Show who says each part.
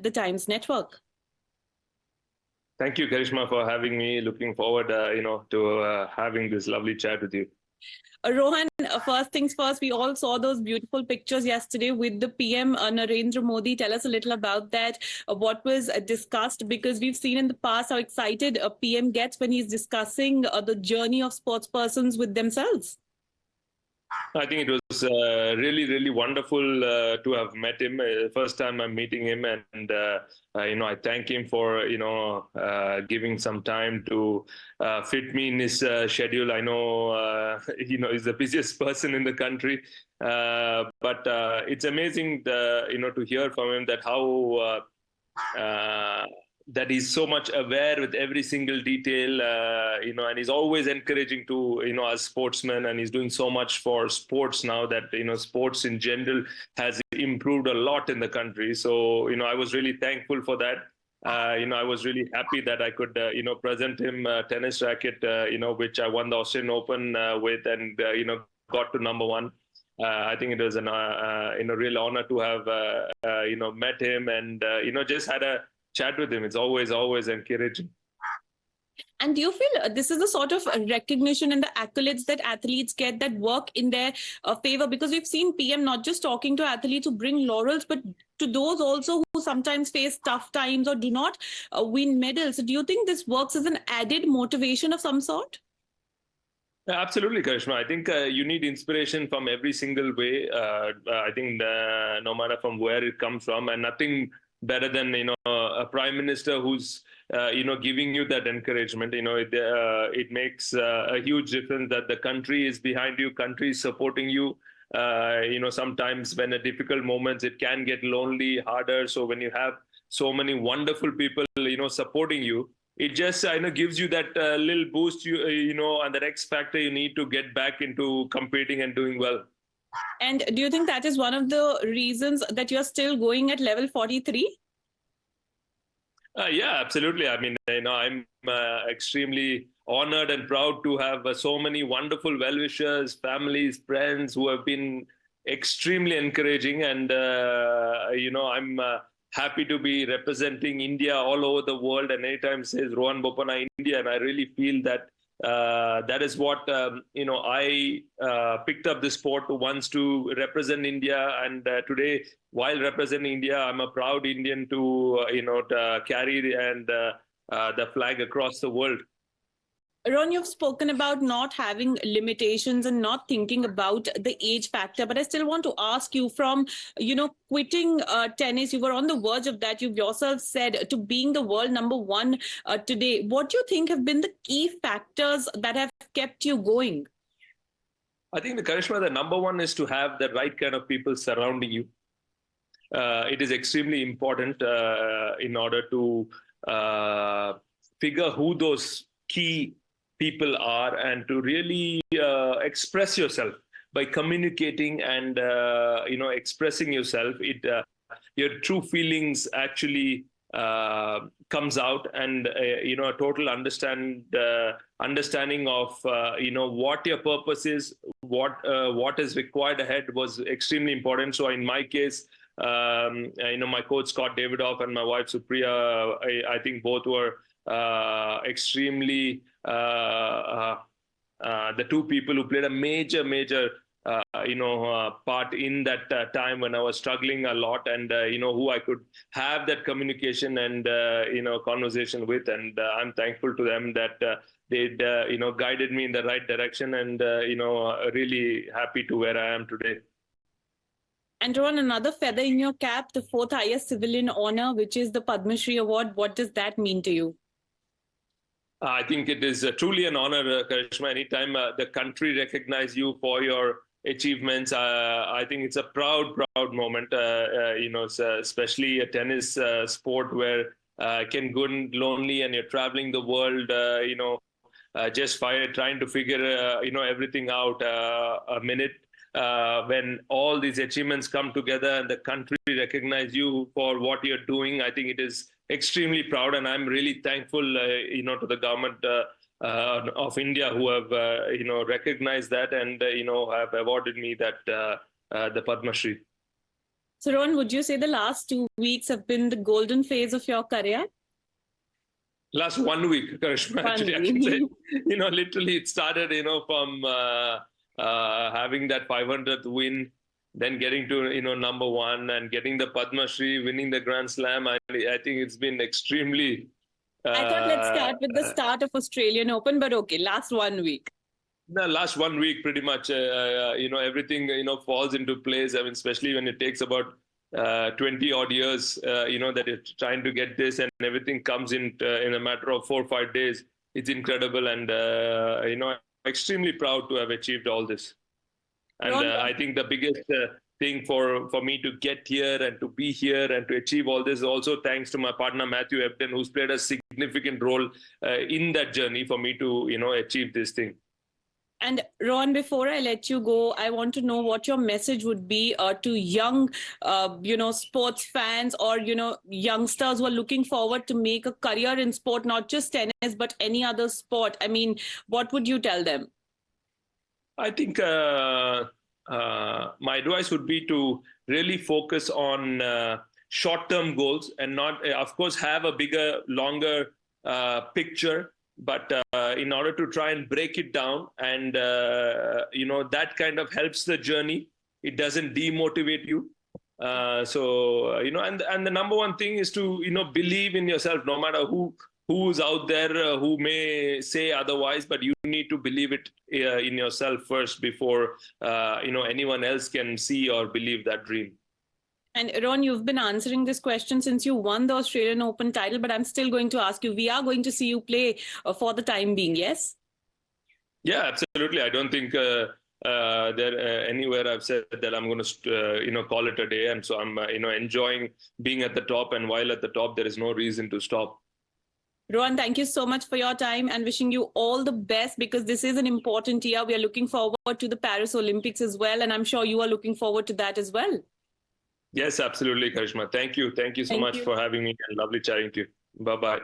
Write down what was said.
Speaker 1: the Times Network.
Speaker 2: Thank you, Karishma, for having me. Looking forward, to having this lovely chat with you.
Speaker 1: Rohan, first things first, we all saw those beautiful pictures yesterday with the PM Narendra Modi. Tell us a little about that. What was discussed? Because we've seen in the past how excited a PM gets when he's discussing the journey of sports persons with themselves.
Speaker 2: I think it was really, really wonderful to have met him. First time I'm meeting him, and I thank him for giving some time to fit me in his schedule. I know he's the busiest person in the country, but it's amazing to hear from him that how. That he's so much aware with every single detail, and he's always encouraging to, us sportsmen, and he's doing so much for sports now that, sports in general has improved a lot in the country. So, I was really thankful for that. I was really happy that I could, present him a tennis racket, which I won the Australian Open with, and, got to number one. I think it was an, real honor to have, met him and, just had a chat with him. It's always encouraging.
Speaker 1: And do you feel this is the sort of recognition and the accolades that athletes get that work in their favor? Because we've seen PM not just talking to athletes who bring laurels, but to those also who sometimes face tough times or do not win medals. So do you think this works as an added motivation of some sort?
Speaker 2: Absolutely, Karishma. I think you need inspiration from every single way. I think no matter from where it comes from, and nothing better than a prime minister who's giving you that encouragement. It makes a huge difference that the country is behind you, country is supporting you. Sometimes when at difficult moments it can get lonely, harder. So when you have so many wonderful people supporting you, it just gives you that little boost and that X factor you need to get back into competing and doing well.
Speaker 1: And do you think that is one of the reasons that you're still going at level 43?
Speaker 2: Yeah, absolutely. I mean, I'm extremely honored and proud to have so many wonderful well-wishers, families, friends who have been extremely encouraging. And, I'm happy to be representing India all over the world. And anytime says Rohan Bopanna, India, and I really feel that that is what I picked up the sport once to represent India, and today, while representing India, I'm a proud Indian to to carry the flag across the world.
Speaker 1: Ron, you've spoken about not having limitations and not thinking about the age factor, but I still want to ask you from, quitting tennis, you were on the verge of that. You've yourself said to being the world number one today. What do you think have been the key factors that have kept you going?
Speaker 2: I think the Karishma, the number one is to have the right kind of people surrounding you. It is extremely important in order to figure who those key people are and to really express yourself by communicating and expressing yourself. Your true feelings actually comes out, and a total understanding of what your purpose is, what is required ahead was extremely important. So in my case, my coach Scott Davidoff and my wife Supriya, I think both were extremely the two people who played a major part in that time when I was struggling a lot, and who I could have that communication and conversation with, and I'm thankful to them that they'd guided me in the right direction, and really happy to where I am today.
Speaker 1: And Ron, another feather in your cap, the fourth highest civilian honor, which is the Padma Shri Award. What does that mean to you?
Speaker 2: I think it is truly an honor, Karishma. Anytime the country recognizes you for your achievements, I think it's a proud moment. Especially a tennis sport where it can go lonely and you're traveling the world. Just trying to figure everything out. A minute when all these achievements come together and the country recognize you for what you're doing, I think it is extremely proud, and I'm really thankful, to the government of India who have, recognized that and, have awarded me that the Padma Shri.
Speaker 1: So, Rohan, would you say the last 2 weeks have been the golden phase of your career?
Speaker 2: Last 1 week, Karishma, actually, I can say, literally it started, from having that 500th win, then getting to, number one and getting the Padma Shri, winning the Grand Slam. I think it's been extremely...
Speaker 1: I thought let's start with the start of Australian Open, but okay, last 1 week.
Speaker 2: The last 1 week, pretty much, everything, falls into place. I mean, especially when it takes about 20 odd years, that it's trying to get this and everything comes in a matter of 4 or 5 days. It's incredible. And, extremely proud to have achieved all this. And I think the biggest thing for me to get here and to be here and to achieve all this is also thanks to my partner, Matthew Ebden, who's played a significant role in that journey for me to, achieve this thing.
Speaker 1: And Rohan, before I let you go, I want to know what your message would be to young, sports fans or, youngsters who are looking forward to make a career in sport, not just tennis, but any other sport. I mean, what would you tell them?
Speaker 2: I think my advice would be to really focus on short-term goals and not, of course, have a bigger, longer picture. But in order to try and break it down and, that kind of helps the journey. It doesn't demotivate you. And the number one thing is to, believe in yourself, no matter who's out there who may say otherwise, but you need to believe it in yourself first before, anyone else can see or believe that dream.
Speaker 1: And Ron, you've been answering this question since you won the Australian Open title, but I'm still going to ask you, we are going to see you play for the time being, yes?
Speaker 2: Yeah, absolutely. I don't think there anywhere I've said that I'm going to, call it a day. And so I'm, enjoying being at the top. And while at the top, there is no reason to stop.
Speaker 1: Rohan, thank you so much for your time and wishing you all the best because this is an important year. We are looking forward to the Paris Olympics as well. And I'm sure you are looking forward to that as well.
Speaker 2: Yes, absolutely, Karishma. Thank you. Thank you so much for having me and lovely chatting to you. Bye-bye.